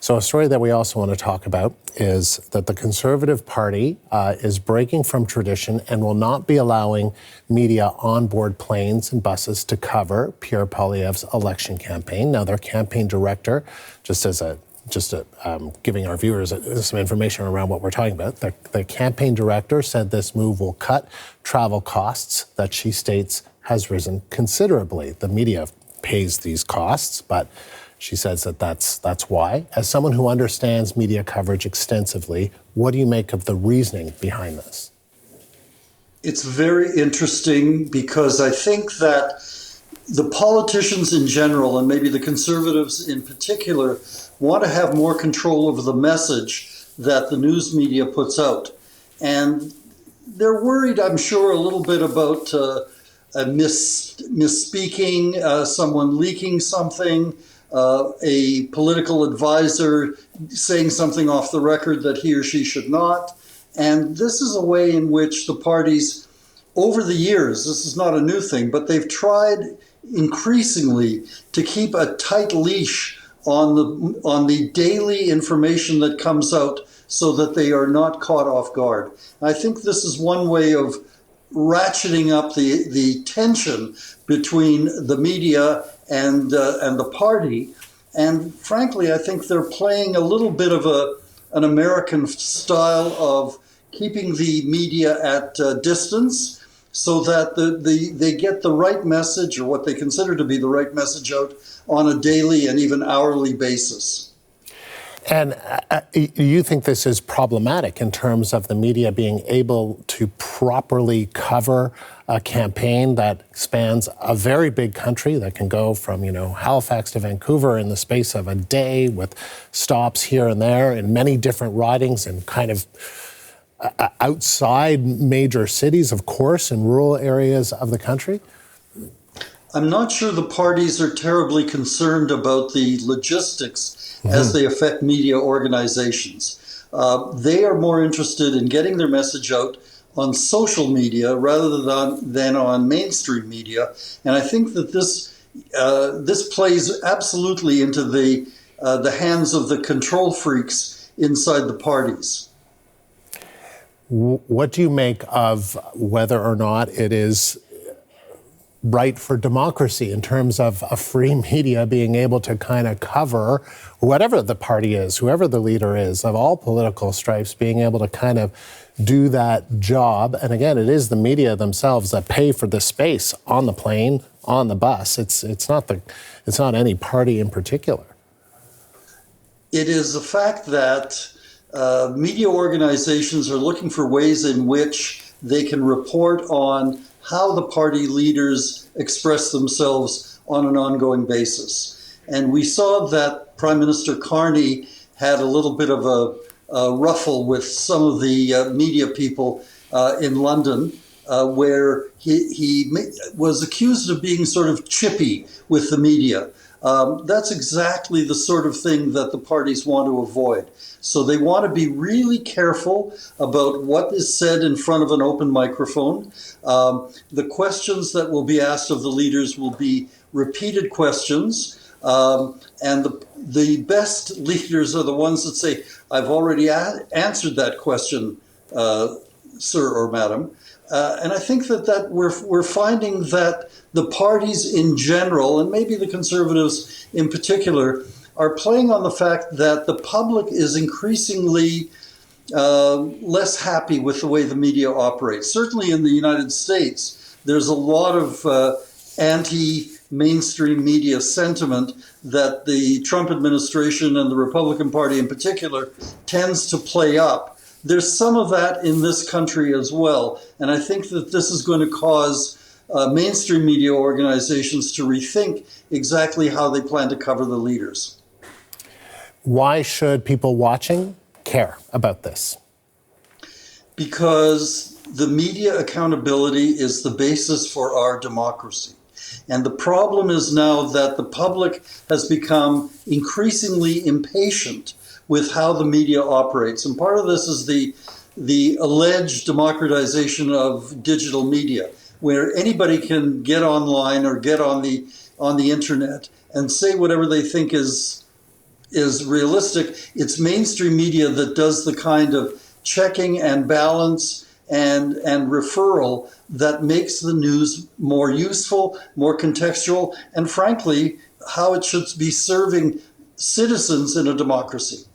So a story that we also want to talk about is that the Conservative Party is breaking from tradition and will not be allowing media on board planes and buses to cover Pierre Poilievre's election campaign. Now, their campaign director, giving our viewers some information around what we're talking about, the campaign director said this move will cut travel costs that she states has risen considerably. The media pays these costs, but she says that that's why. As someone who understands media coverage extensively, what do you make of the reasoning behind this? It's very interesting because I think that the politicians in general, and maybe the Conservatives in particular, want to have more control over the message that the news media puts out. And they're worried, I'm sure, a little bit about misspeaking, someone leaking something, a political advisor saying something off the record that he or she should not. And this is a way in which the parties, over the years, this is not a new thing, but they've tried increasingly to keep a tight leash on the daily information that comes out so that they are not caught off guard. I think this is one way of ratcheting up the tension between the media and the party. And frankly, I think they're playing a little bit of an American style of keeping the media at distance so that they get the right message, or what they consider to be the right message, out on a daily and even hourly basis. And you think this is problematic in terms of the media being able to properly cover a campaign that spans a very big country that can go from, Halifax to Vancouver in the space of a day with stops here and there in many different ridings and kind of outside major cities, of course, in rural areas of the country? I'm not sure the parties are terribly concerned about the logistics as they affect media organizations. They are more interested in getting their message out on social media rather than on mainstream media. And I think that this plays absolutely into the hands of the control freaks inside the parties. What do you make of whether or not it is right for democracy in terms of a free media being able to kind of cover whatever the party is, whoever the leader is, of all political stripes, being able to kind of do that job? And again, it is the media themselves that pay for the space on the plane, on the bus. It's not any party in particular. It is the fact that media organizations are looking for ways in which they can report on how the party leaders express themselves on an ongoing basis. And we saw that Prime Minister Carney had a little bit of a ruffle with some of the media people in London, where he was accused of being sort of chippy with the media. That's exactly the sort of thing that the parties want to avoid. So they want to be really careful about what is said in front of an open microphone. The questions that will be asked of the leaders will be repeated questions. And the best leaders are the ones that say, I've already answered that question, sir or madam. And I think that we're finding that the parties in general, and maybe the Conservatives in particular, are playing on the fact that the public is increasingly less happy with the way the media operates. Certainly in the United States, there's a lot of anti-mainstream media sentiment that the Trump administration and the Republican Party in particular tends to play up. There's some of that in this country as well. And I think that this is going to cause mainstream media organizations to rethink exactly how they plan to cover the leaders. Why should people watching care about this? Because the media accountability is the basis for our democracy. And the problem is now that the public has become increasingly impatient with how the media operates. And part of this is the alleged democratization of digital media, where anybody can get online or get on the internet and say whatever they think is is realistic. It's mainstream media that does the kind of checking and balance and referral that makes the news more useful, more contextual, and frankly, how it should be serving citizens in a democracy.